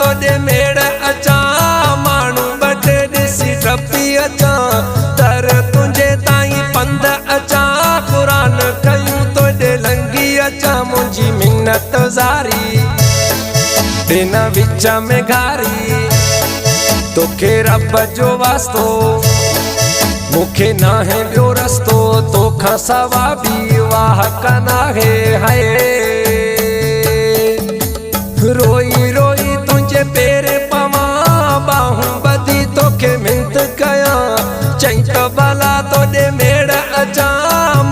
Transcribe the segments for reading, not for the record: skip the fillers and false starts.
तोड़े मेड़ अचा मानू बटे दिसी टपी अचा दर तुझे ताई पंध अचा कुरान कयूं तोड़े लंगी अचा मुझी मिन्नत जारी दिन विच में घारी तोखे रब जो वास्तो मुखे ना है बियो रस्तो तोखा सवा भी वाह कना है हाय रोई रोई तुझे पेरे पवा बाहूं बदी तोखे मिंत कया चई तो भला तोड़े मेड़ अचा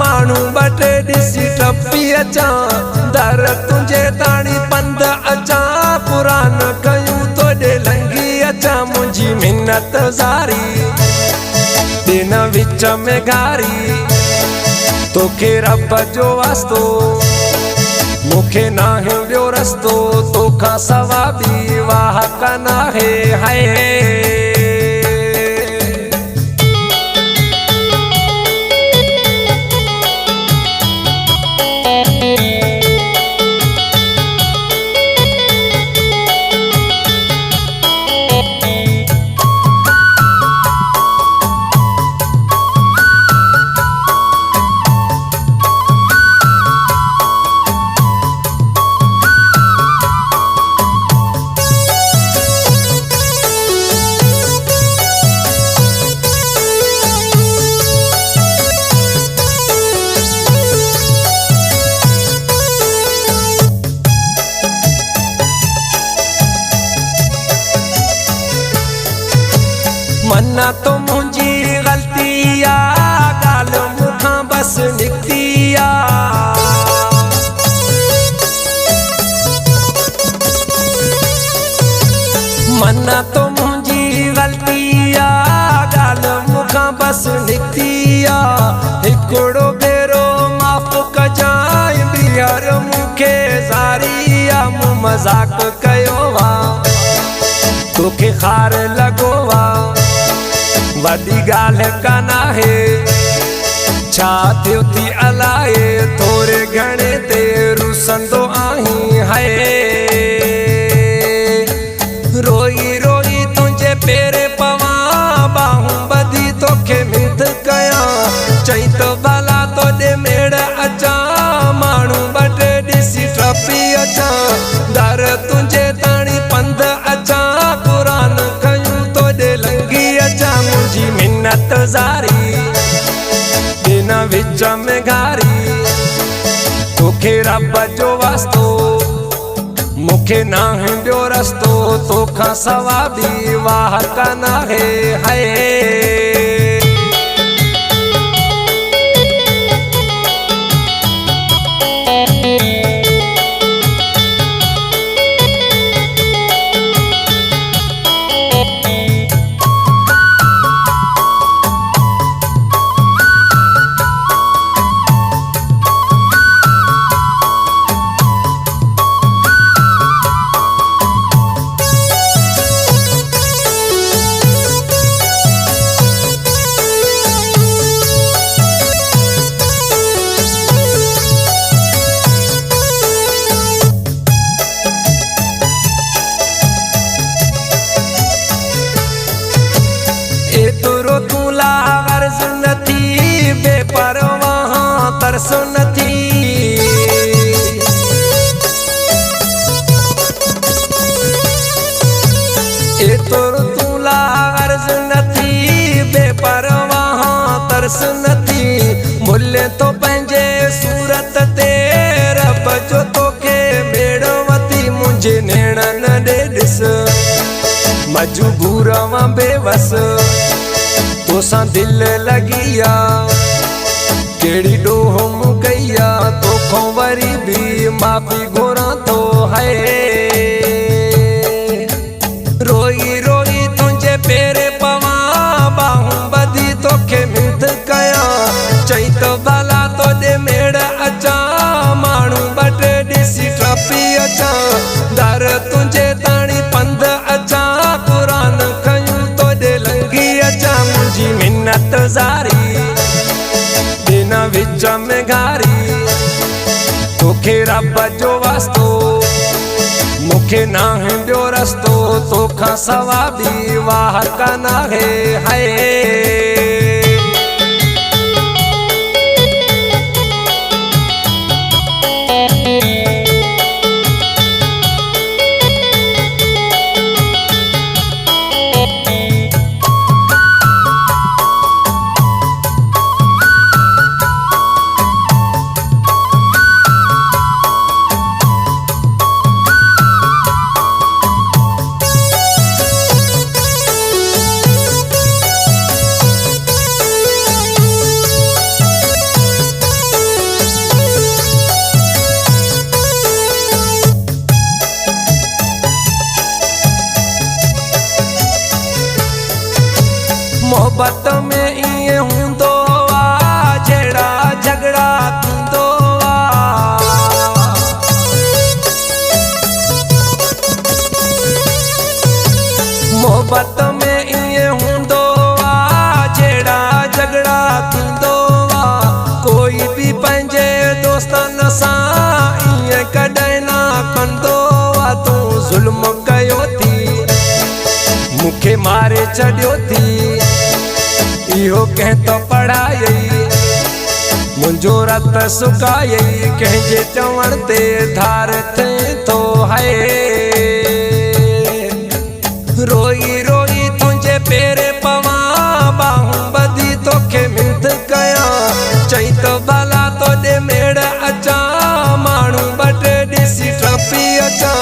मानू बटे दिसी टपी अचा दर तुझे ताणी पंध अचा कुरान कयूं तोड़े लंगी अचा मुझी मिन्नत जारी दिन विच में घारी तोखे रब जो वास्तो मुखे ना है बियो रस्तो तोखा सवा भी वाह कना है हाय मन्ना तो मुझी गलती आ गाल मुखा बस निकती आ मन्ना तो मुझी गलती आ गाल मुखा बस निकती आ हिकड़ो भेरो माफ कजाए बिहार मुखे जारी आ मु मजाक कयो वा तोखे खार लगो वा वडी गाल कना है छा थियो थी अलाए थोरे घणे ते रुसंदो आहीं हाय रोई रोई तुझे पेरे पवा बाहूं बदी तोखे मिंत कया चई तो भला तोड़े मेड़ अचा मानू बटे दिसी टपी अचा दर तुझे ताणी पंध अचा कुरान कयूं तोड़े लंगी अचा मुझी मिन्नत जारी दिन विच में घारी तोखे रब जो वास्तो मुखे ना है बियो रस्तो तोखा सवा भी वाह कना है हाय एतरो तुला गर्ज नथी बेपरवाह तरस नथी एतरो तुला गर्ज नथी बेपरवाह तरस नथी मुल्ले तो पंहिंजे सूरत ते रब जो तोखे बेड़वती मुंहिंजे नेणन ॾे ॾिस मजबूर मां बेवस तोसां दिल लगिया केड़ी डोह मुकैया तोखों वरी भी माफी घुरा तो है रोई रोई तुझे पेरे पवा बाहूं बदी तोखे मिंत कया चई तो भला तोड़े मेड़ अचा मानू बटे दिसी टपी अचा दर तुझे ताणी पंध अचा कुरान कयूं तोड़े लंगी अचा मुझी मिन्नत जारी दिन विच में घारी तोखे रब जो वास्तो मुखे ना है ॿियो रस्तो तोखां सवा बि वाह कान आहे हाय। मोहब्बत में इएं हूंदो आ जहिड़ा झगड़ा थींदो आ। मोहब्बत में इएं हूंदो आ जहिड़ा झगड़ा थींदो आ। कोई बि पंहिंजे दोस्तनि सां इएं कॾहिं न कंदो आ। तूं ज़ुल्म कयो थी मुखे मारे छॾियो थी इहो कंहिं तो पढ़ायई मुंहिंजो रत सुकायई कंहिंजे चवण ते धार थिए थो हाय। रोई रोई तुंहिंजे पेरे पवां बाहूं ॿधी तोखे मिंथ कयां चई त भला तोॾे मेड़ अचां माण्हू ॿ टे ॾिसी टपी अचां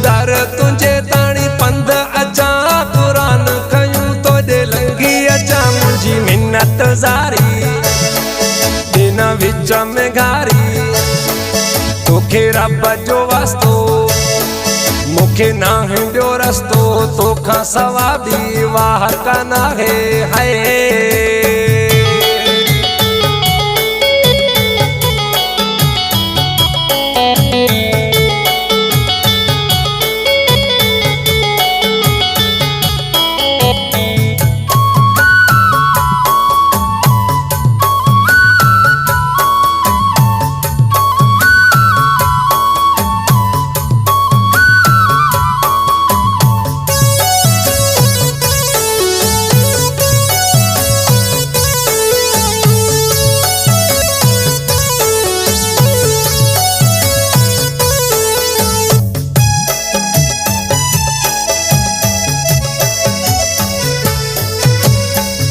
दर तुंहिंजे ताणी पंध अचां क़ुरान खयूं तोॾे लंघी अचां मुंहिंजी मिन्नत ज़ारी दिन विच में घारी तोखे रब जो वास्तो मुखे ना है ॿियो रस्तो तोखां सवा बि वाह कान आहे हाय।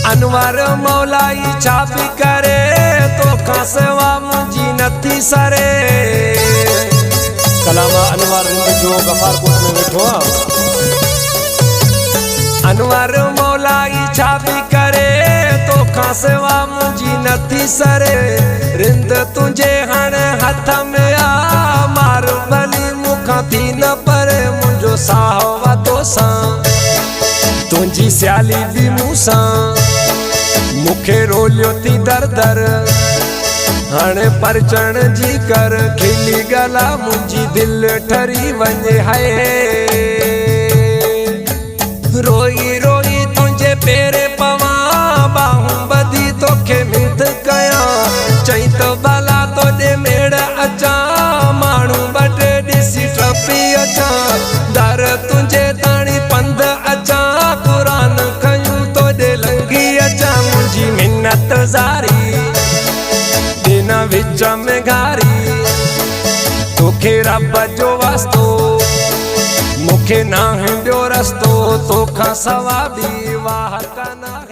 अनवर मौलाई छा पई करे तोखां सिवा मुंहिंजी नथी सरे। कलामा अनवर रिंद जो गफारकोट में वेठो आहे। अनवर मौलाई छा पई करे तोखां सिवा मुंहिंजी नथी सरे। रिंद तुंहिंजे हाणे हथ में आ मार भली मूंखां थी न परे मुंहिंजो साहो वा तोसां तुंहिंजी सियाली बि मूंसां मुखे रोलियो थी दर दर हाणे परचण जी कर खिली गला मुंहिंजी दिलि ठरी वञे हाय। रोई रोई तुंहिंजे पेरे पवां बाहूं ॿधी तोखे मिंथ कयां चई त भला तोॾे मेड़ अचां माण्हू ॿ टे ॾिसी टपी अचां दर तुंहिंजे ताणी पंध अचां क़ुरान खयूं तोॾे लंघी अचां मुंहिंजी मिन्नत ज़ारी दिन विच में घारी तोखे रब जो वास्तो मुखे ना है ॿियो रस्तो तोखां सवा बि वाह कान आहे।